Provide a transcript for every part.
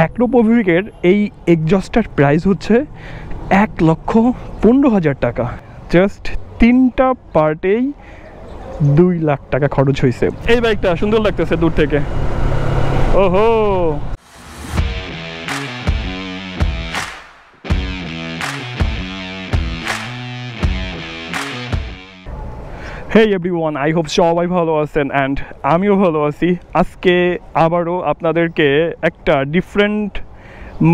অ্যাক্রোপভিকের এই এক্সজস্টার প্রাইস হচ্ছে 1,15,000 টাকা। জাস্ট 3টা পার্টেই 2 লাখ টাকা খরচ হয়েছে। এই বাইকটা সুন্দর লাগতেছে দূর থেকে। ওহো, হেই এভরিওয়ান, আই হোপ সবাই ভালো আছেন অ্যান্ড আমিও ভালো আছি। আজকে আবারও আপনাদেরকে একটা ডিফারেন্ট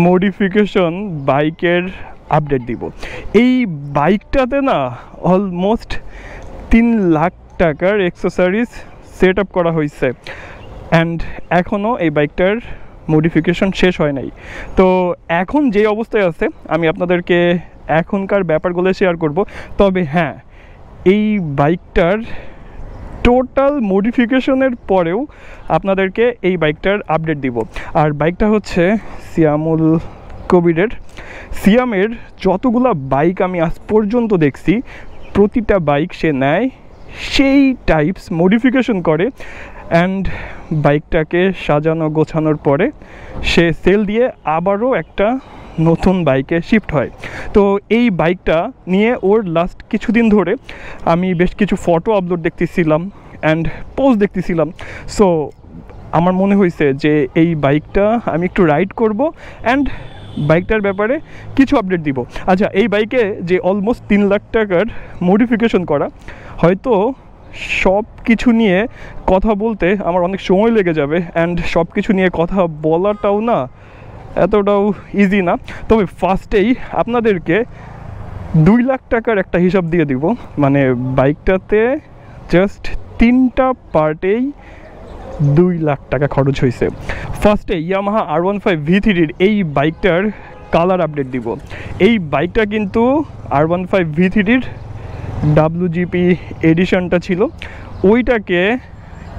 মডিফিকেশন বাইকের আপডেট দিব। এই বাইকটাতে না অলমোস্ট 3 লাখ টাকার অ্যাক্সেসরিজ সেট আপ করা হয়েছে অ্যান্ড এখনও এই বাইকটার মডিফিকেশন শেষ হয় নাই। তো এখন যে অবস্থায় আছে আমি আপনাদেরকে এখনকার ব্যাপারগুলো শেয়ার করব। তবে হ্যাঁ, এই বাইকটার টোটাল মডিফিকেশনের পরেও আপনাদেরকে এই বাইকটার আপডেট দিব। আর বাইকটা হচ্ছে সিয়ামুল কবিরের। সিয়ামের যতগুলা বাইক আমি আজ পর্যন্ত দেখছি, প্রতিটা বাইক সে নেয়, সেই টাইপস মডিফিকেশন করে অ্যান্ড বাইকটাকে সাজানো গোছানোর পরে সে সেল দিয়ে আবারও একটা নতুন বাইকে শিফট হয়। তো এই বাইকটা নিয়ে ওর লাস্ট কিছুদিন ধরে আমি বেশ কিছু ফটো আপলোড দেখতেছিলাম অ্যান্ড পোস্ট দেখতেছিলাম। সো আমার মনে হয়েছে যে এই বাইকটা আমি একটু রাইড করব অ্যান্ড বাইকটার ব্যাপারে কিছু আপডেট দিব। আচ্ছা, এই বাইকে যে অলমোস্ট 3 লাখ টাকার মডিফিকেশন করা, হয়তো সব কিছু নিয়ে কথা বলতে আমার অনেক সময় লেগে যাবে অ্যান্ড সব কিছু নিয়ে কথা বলাটাও না এতটাও ইজি না। তবে ফার্স্টেই আপনাদেরকে 2 লাখ টাকার একটা হিসাব দিয়ে দিব। মানে বাইকটাতে জাস্ট 3টা পার্টেই 2 লাখ টাকা খরচ হয়েছে। ফার্স্টে ইয়ামাহা R15 V3-র এই বাইকটার কালার আপডেট দিব। এই বাইকটা কিন্তু R15 V3-র WGP এডিশনটা ছিল, ওইটাকে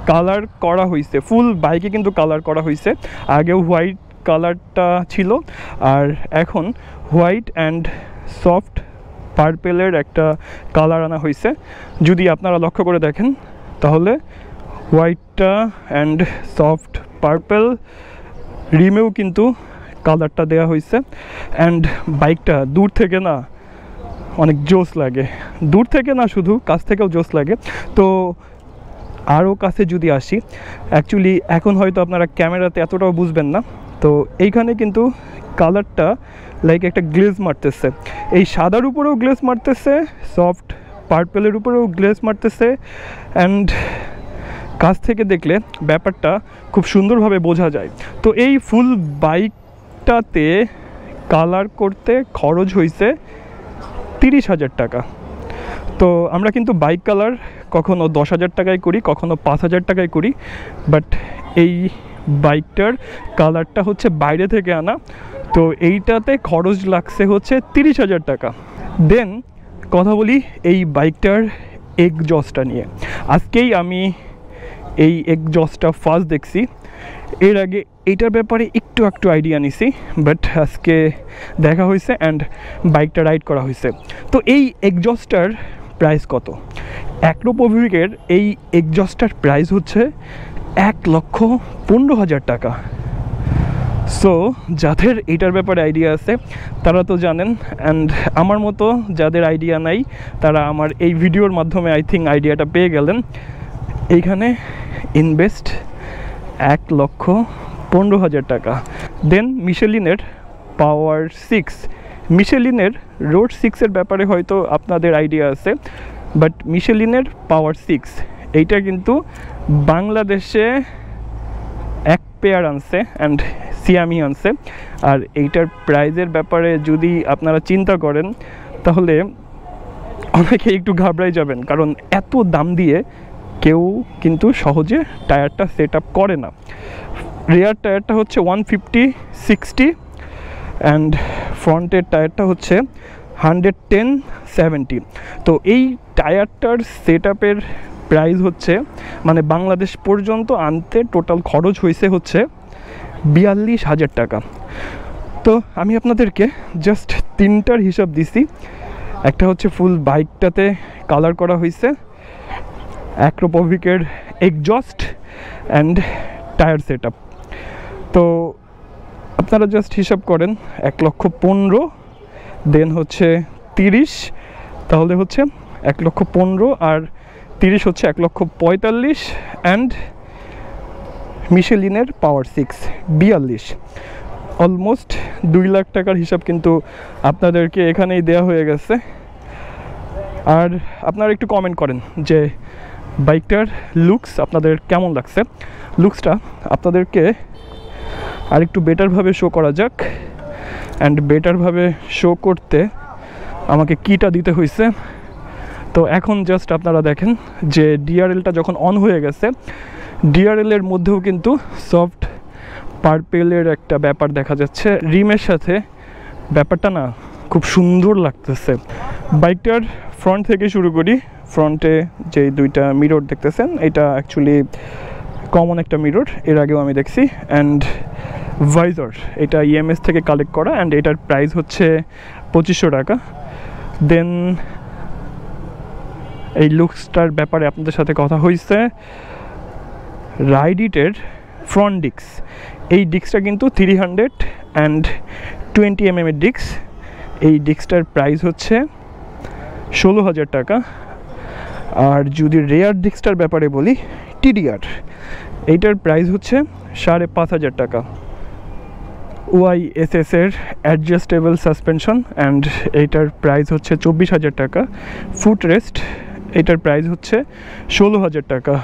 কালার করা হয়েছে, ফুল বাইকে কিন্তু কালার করা হয়েছে। আগেও হোয়াইট কালারটা ছিল আর এখন হোয়াইট অ্যান্ড সফট পার্পেলের একটা কালার আনা হয়েছে। যদি আপনারা লক্ষ্য করে দেখেন তাহলে হোয়াইটটা অ্যান্ড সফট পার্পেল রিমেও কিন্তু কালারটা দেওয়া হয়েছে অ্যান্ড বাইকটা দূর থেকে না অনেক জোস লাগে। দূর থেকে না, শুধু কাছ থেকেও জোস লাগে। তো আরও কাছে যদি আসি, অ্যাকচুয়ালি এখন হয়তো আপনারা ক্যামেরাতে এতটাও বুঝবেন না। তো এইখানে কিন্তু কালারটা লাইক একটা গ্লেজ মারতেছে, এই সাদার উপরেও গ্লেজ মারতেছে, সফট পার্পেলের উপরেও গ্লেজ মারতেছে অ্যান্ড কাছ থেকে দেখলে ব্যাপারটা খুব সুন্দরভাবে বোঝা যায়। তো এই ফুল বাইকটাতে কালার করতে খরচ হয়েছে 30,000 টাকা। তো আমরা কিন্তু বাইক কালার কখনো 10,000 টাকায় করি, কখনো 5,000 টাকায় করি, বাট এই বাইকটার কালারটা হচ্ছে বাইরে থেকে আনা। তো এইটাতে খরচ লাগছে হচ্ছে 30,000 টাকা। দেন কথা বলি এই বাইকটার এক্সজস্টটা নিয়ে। আজকেই আমি এই এক্সজস্টটা ফার্স্ট দেখছি, এর আগে এইটার ব্যাপারে একটু আইডিয়া নিছি, বাট আজকে দেখা হয়েছে অ্যান্ড বাইকটা রাইড করা হয়েছে। তো এই এক্সজস্টার প্রাইস কত? অ্যাক্রোপভিকের এই এক্সজস্টার প্রাইস হচ্ছে 1,15,000 টাকা। সো যাদের এইটার ব্যাপারে আইডিয়া আছে তারা তো জানেন, অ্যান্ড আমার মতো যাদের আইডিয়া নাই তারা আমার এই ভিডিওর মাধ্যমে আই থিঙ্ক আইডিয়াটা পেয়ে গেলেন। এইখানে ইনভেস্ট 1,15,000 টাকা। দেন মিশেলিনের পাওয়ার 6, মিশেলিনের রোড 6-এর ব্যাপারে হয়তো আপনাদের আইডিয়া আছে, বাট মিশেলিনের পাওয়ার 6 এইটা কিন্তু বাংলাদেশে এক পেয়ার আনছে অ্যান্ড সিয়ামি আনছে। আর এইটার প্রাইজের ব্যাপারে যদি আপনারা চিন্তা করেন তাহলে অনেকে একটু ঘাবড়াই যাবেন, কারণ এত দাম দিয়ে কেউ কিন্তু সহজে টায়ারটা সেট আপ করে না। রিয়ার টায়ারটা হচ্ছে 150/60 অ্যান্ড ফ্রন্টের টায়ারটা হচ্ছে 110/70। তো এই টায়ারটার সেট আপের প্রাইস হচ্ছে, মানে বাংলাদেশ পর্যন্ত আনতে টোটাল খরচ হয়েছে হচ্ছে 42,000 টাকা। তো আমি আপনাদেরকে জাস্ট 3টার হিসাব দিছি। একটা হচ্ছে ফুল বাইকটাতে কালার করা হয়েছে, অ্যাক্রোপভিকের exhaust and tyre set up. তো আপনারা জাস্ট হিসাব করেন 1,15,000 দেন হচ্ছে 30, তাহলে হচ্ছে 1,15,000 আর 30 হচ্ছে 1,45,000 অ্যান্ড মিশেলিনের পাওয়ার 6 42, অলমোস্ট 2 লাখ টাকার হিসাব কিন্তু আপনাদেরকে এখানেই দেয়া হয়ে গেছে। আর আপনারা একটু কমেন্ট করেন যে বাইকটার লুকস আপনাদের কেমন লাগছে। লুকসটা আপনাদেরকে আর একটু বেটারভাবে শো করা যাক, অ্যান্ড বেটারভাবে শো করতে আমাকে কিটা দিতে হয়েছে। তো এখন জাস্ট আপনারা দেখেন যে ডিআরএলটা যখন অন হয়ে গেছে, ডিআরএলের মধ্যেও কিন্তু সফট পার্পেলের একটা ব্যাপার দেখা যাচ্ছে রিমের সাথে। ব্যাপারটা না খুব সুন্দর লাগতেছে। বাইকটার ফ্রন্ট থেকে শুরু করি। ফ্রন্টে যে দুইটা মিরর দেখতেছেন, এটা অ্যাকচুয়ালি কমন একটা মিরর, এর আগেও আমি দেখছি। অ্যান্ড ভাইজর এটা ইএমএস থেকে কালেক্ট করা, অ্যান্ড এটার প্রাইস হচ্ছে 2500 টাকা। দেন এই লুকসটার ব্যাপারে আপনাদের সাথে কথা হয়েছে। রাইডিটের ফ্রন্ট ডিস্ক, এই ডিস্কটা কিন্তু 320 mm এর ডিস্ক। এই ডিস্কটার প্রাইস হচ্ছে 16,000 টাকা। আর যদি রেয়ার ডিস্কটার ব্যাপারে বলি, টিডিআর, এইটার প্রাইস হচ্ছে 5,500 টাকা। ওয়াইএসএস এর অ্যাডজাস্টেবল সাসপেনশন, অ্যান্ড এইটার প্রাইস হচ্ছে 24,000 টাকা। ফুট রেস্ট, এটার প্রাইস হচ্ছে 16,000 টাকা।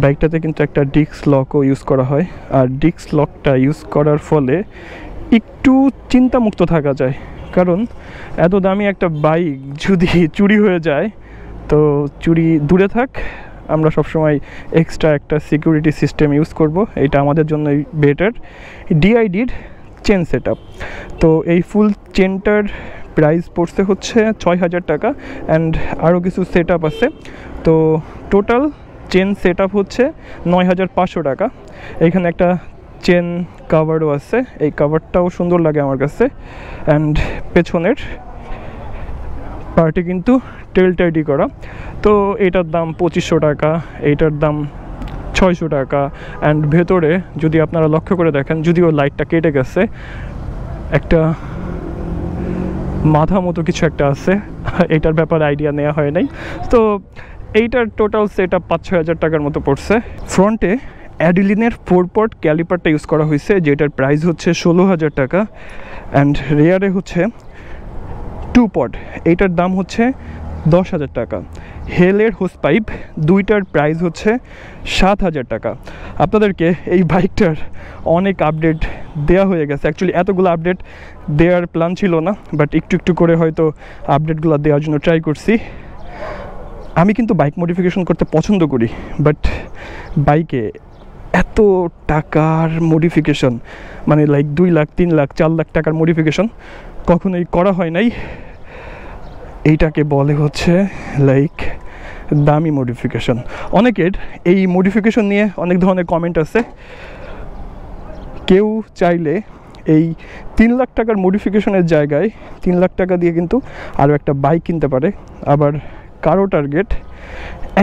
বাইকটাতে কিন্তু একটা ডিস্ক লকও ইউজ করা হয়, আর ডিস্ক লকটা ইউজ করার ফলে একটু চিন্তামুক্ত থাকা যায়, কারণ এত দামি একটা বাইক যদি চুরি হয়ে যায় তো চুরি দূরে থাক, আমরা সবসময় এক্সট্রা একটা সিকিউরিটি সিস্টেম ইউজ করব, এটা আমাদের জন্য বেটার। ডিআইডির চেন সেট আপ, তো এই ফুল চেনটার প্রাইস পড়ছে হচ্ছে 6,000 টাকা, অ্যান্ড আরও কিছু সেট আপ আছে। তো টোটাল চেন সেট আপ হচ্ছে 9,500 টাকা। এখানে একটা চেন কাভারও আছে, এই কাভারটাও সুন্দর লাগে আমার কাছে। অ্যান্ড পেছনের পার্টে কিন্তু টেল টাইডি করা। তো এটার দাম 2500 টাকা, এইটার দাম 600 টাকা। অ্যান্ড ভেতরে যদি আপনারা লক্ষ্য করে দেখেন, যদিও লাইটটা কেটে গেছে, একটা মাথা মতো কিছু একটা আছে, এটার ব্যাপারে আইডিয়া নেওয়া হয় নাই। তো এইটার টোটাল সেট আপ 5-6 হাজার টাকার মতো পড়ছে। ফ্রন্টে অ্যাডিলিনের 4-পট ক্যালিপারটা ইউজ করা হয়েছে, যেটার প্রাইস হচ্ছে 16,000 টাকা। অ্যান্ড রেয়ারে হচ্ছে 2-পট, এইটার দাম হচ্ছে 10,000 টাকা। হেলের হোস পাইপ দুইটার প্রাইস হচ্ছে 7,000 টাকা। আপনাদেরকে এই বাইকটার অনেক আপডেট দেওয়া হয়ে গেছে। অ্যাকচুয়ালি এতগুলো আপডেট দেওয়ার প্ল্যান ছিল না, বাট একটু একটু করে হয়তো আপডেটগুলো দেওয়ার জন্য ট্রাই করছি। আমি কিন্তু বাইক মডিফিকেশন করতে পছন্দ করি, বাট বাইকে এত টাকার মডিফিকেশন, মানে লাইক 2 লাখ 3 লাখ 4 লাখ টাকার মডিফিকেশন কখনোই করা হয় নাই। এইটাকে বলে হচ্ছে লাইক দামি মডিফিকেশন। অনেকের এই মডিফিকেশন নিয়ে অনেক ধরনের কমেন্ট আছে। কেউ চাইলে এই 3 লাখ টাকার মডিফিকেশনের জায়গায় 3 লাখ টাকা দিয়ে কিন্তু আরও একটা বাইক কিনতে পারে। আবার কারো টার্গেট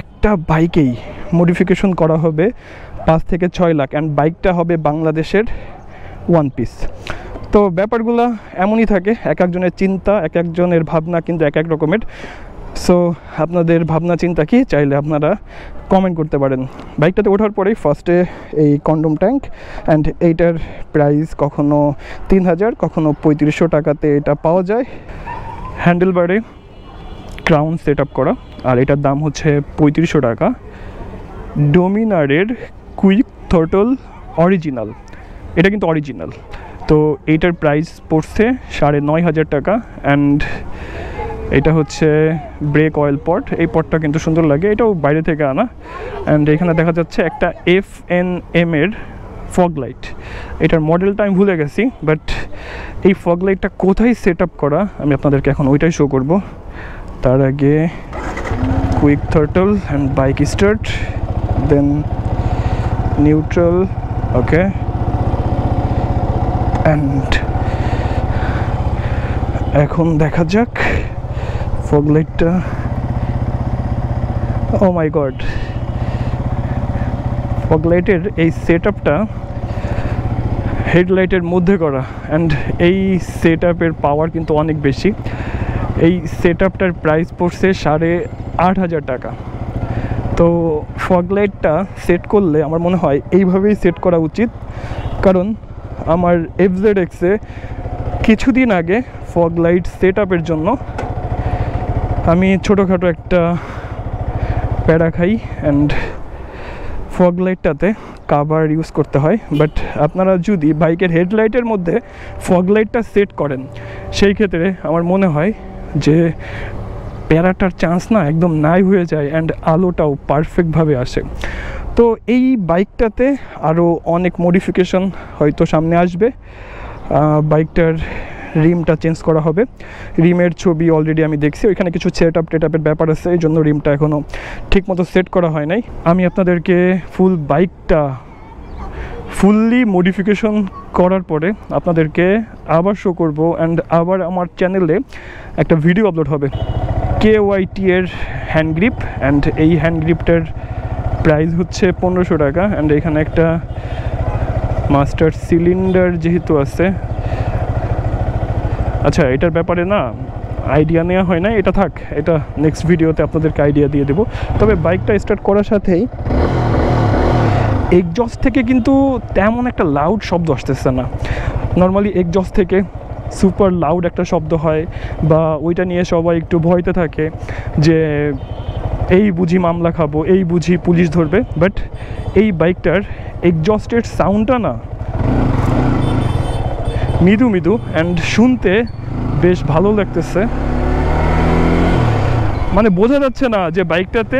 একটা বাইকেই মডিফিকেশন করা হবে 5 থেকে 6 লাখ, অ্যান্ড বাইকটা হবে বাংলাদেশের ওয়ান পিস। তো ব্যাপারগুলো এমনই থাকে, এক একজনের চিন্তা, এক একজনের ভাবনা কিন্তু এক এক রকমের। সো আপনাদের ভাবনা চিন্তা কি, চাইলে আপনারা কমেন্ট করতে পারেন। বাইকটাতে ওঠার পরেই ফার্স্টে এই কন্ডম ট্যাঙ্ক, অ্যান্ড এইটার প্রাইস কখনো 3,000 কখনো 3500 টাকাতে এটা পাওয়া যায়। হ্যান্ডেলবারে ক্রাউন সেট আপ করা, আর এটার দাম হচ্ছে 3500 টাকা। ডোমিনারের কুইক থ্রটল অরিজিনাল, এটা কিন্তু অরিজিনাল। তো এইটার প্রাইস পড়ছে 9,500 টাকা। অ্যান্ড এটা হচ্ছে ব্রেক অয়েল পট, এই পটটা কিন্তু সুন্দর লাগে, এটাও বাইরে থেকে আনা। অ্যান্ড এখানে দেখা যাচ্ছে একটা FNM এর ফগ লাইট, এটার মডেলটা আমি ভুলে গেছি, বাট এই ফগ লাইটটা কোথায় সেট আপ করা আমি আপনাদেরকে এখন ওইটাই শো করব। তার আগে quick throttle and bike start, then neutral, okay. And এখন দেখা যাক ফগ লাইটটা। ও মাই গড, ফগ লাইটের এই সেট আপটা হেডলাইটের মধ্যে করা, অ্যান্ড এই সেট আপের পাওয়ার কিন্তু অনেক বেশি। এই সেট আপটার প্রাইস পড়ছে 8,500 টাকা। তো ফগ লাইটটা সেট করলে আমার মনে হয় এইভাবেই সেট করা উচিত, কারণ আমার FZX-এ কিছুদিন আগে ফগ লাইট সেট আপের জন্য আমি ছোটোখাটো একটা প্যারা খাই, অ্যান্ড ফগ লাইটটাতে কাভার ইউজ করতে হয়। বাট আপনারা যদি বাইকের হেডলাইটের মধ্যে ফগ লাইটটা সেট করেন, সেই ক্ষেত্রে আমার মনে হয় যে প্যারাটার চান্স না একদম নাই হয়ে যায়, অ্যান্ড আলোটাও পারফেক্টভাবে আসে। তো এই বাইকটাতে আরও অনেক মডিফিকেশন হয়তো সামনে আসবে। বাইকটার রিমটা চেঞ্জ করা হবে। রিমের ছবি অলরেডি আমি দেখছি, ওইখানে কিছু সেট আপ টেটআপের ব্যাপার আছে, এই জন্য রিমটা এখনও ঠিকমতো সেট করা হয় নাই। আমি আপনাদেরকে ফুল বাইকটা ফুললি মডিফিকেশন করার পরে আপনাদেরকে আবার শো করব, অ্যান্ড আবার আমার চ্যানেলে একটা ভিডিও আপলোড হবে KYT এর হ্যান্ড গ্রিপ, অ্যান্ড এই হ্যান্ড গ্রিপটার প্রাইস হচ্ছে 1500 টাকা। অ্যান্ড এখানে একটা মাস্টার সিলিন্ডার যেহেতু আছে, আচ্ছা এটার ব্যাপারে না আইডিয়া নেওয়া হয় না, এটা থাক, এটা নেক্সট ভিডিওতে আপনাদেরকে আইডিয়া দিয়ে দেবো। তবে বাইকটা স্টার্ট করার সাথেই এক্সজস্ট থেকে কিন্তু তেমন একটা লাউড শব্দ আসতেছে না। নর্মালি এক্সজস্ট থেকে সুপার লাউড একটা শব্দ হয়, বা ওইটা নিয়ে সবাই একটু ভয়তে থাকে যে এই বুঝি মামলা খাবো, এই বুঝি পুলিশ ধরবে। বাট এই বাইকটার এক্সজস্টের সাউন্ডটা না মৃদু মৃদু, অ্যান্ড শুনতে বেশ ভালো লাগতেছে। মানে বোঝা যাচ্ছে না যে বাইকটাতে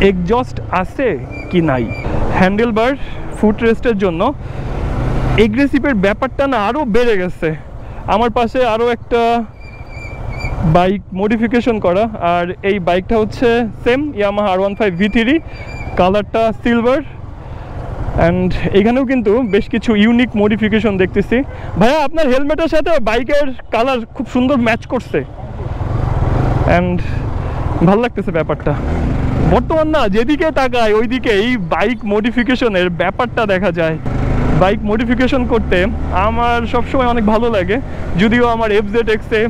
এক্সজস্ট আছে কি নাই। হ্যান্ডেল বার ফুট রেস্টের জন্য এগ্রেসিভের ব্যাপারটা না আরও বেড়ে গেছে। আমার পাশে আরও একটা বাইক মডিফিকেশন করা, আর এই বাইকটা হচ্ছে সেম ইয়ামাহা R15 V3, কালারটা সিলভার, অ্যান্ড এখানেও কিন্তু বেশ কিছু ইউনিক মডিফিকেশন দেখতেছি। ভাইয়া আপনার হেলমেটের সাথে বাইকের কালার খুব সুন্দর ম্যাচ করছে, অ্যান্ড ভালো লাগতেছে ব্যাপারটা। বর্তমান না যেদিকে তাকায় ওইদিকে এই বাইক মডিফিকেশনের ব্যাপারটা দেখা যায়। বাইক মডিফিকেশন করতে আমার সবসময় অনেক ভালো লাগে, যদিও আমার FZX-এ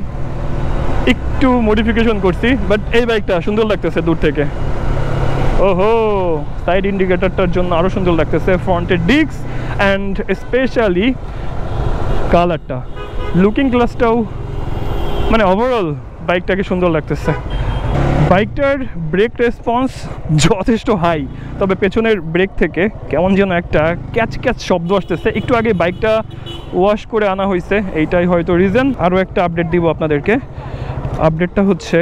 একটু মডিফিকেশন করছি, বাট এই বাইকটা সুন্দর লাগতেছে দূর থেকে। ওহো, সাইড ইন্ডিকেটরটার জন্য আরও সুন্দর লাগতেছে, ফ্রন্টের ডিস্ক, অ্যান্ড স্পেশালি কালারটা, লুকিং গ্লাসটাও, মানে ওভারঅল বাইকটাকে সুন্দর লাগতেছে। বাইকটার ব্রেক রেসপন্স যথেষ্ট হাই, তবে পেছনের ব্রেক থেকে কেমন যেন একটা ক্যাচ ক্যাচ শব্দ আসতেছে। একটু আগে বাইকটা ওয়াশ করে আনা হয়েছে, এইটাই হয়তো রিজন। আরও একটা আপডেট দিব আপনাদেরকে। আপডেটটা হচ্ছে,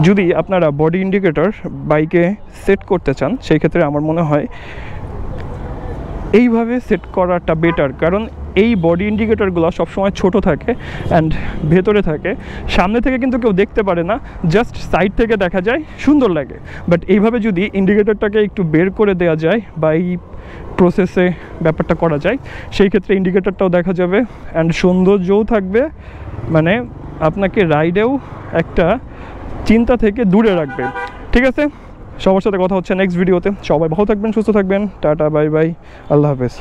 যদি আপনারা বডি ইন্ডিকেটর বাইকে সেট করতে চান, সেই ক্ষেত্রে আমার মনে হয় এইভাবে সেট করাটা বেটার, কারণ এই বডি ইন্ডিকেটরগুলো সবসময় ছোট থাকে অ্যান্ড ভেতরে থাকে, সামনে থেকে কিন্তু কেউ দেখতে পারে না, জাস্ট সাইড থেকে দেখা যায়, সুন্দর লাগে। বাট এইভাবে যদি ইন্ডিকেটরটাকে একটু বের করে দেওয়া যায় বা এই প্রসেসে ব্যাপারটা করা যায়, সেই ক্ষেত্রে ইন্ডিকেটরটাও দেখা যাবে অ্যান্ড সৌন্দর্যও থাকবে, মানে আপনাকে রাইডেও একটা চিন্তা থেকে দূরে রাখবে। ঠিক আছে, সবার সাথে কথা হচ্ছে নেক্সট ভিডিওতে। সবাই ভালো থাকবেন, সুস্থ থাকবেন, টাটা বাই বাই, আল্লাহ হাফেজ।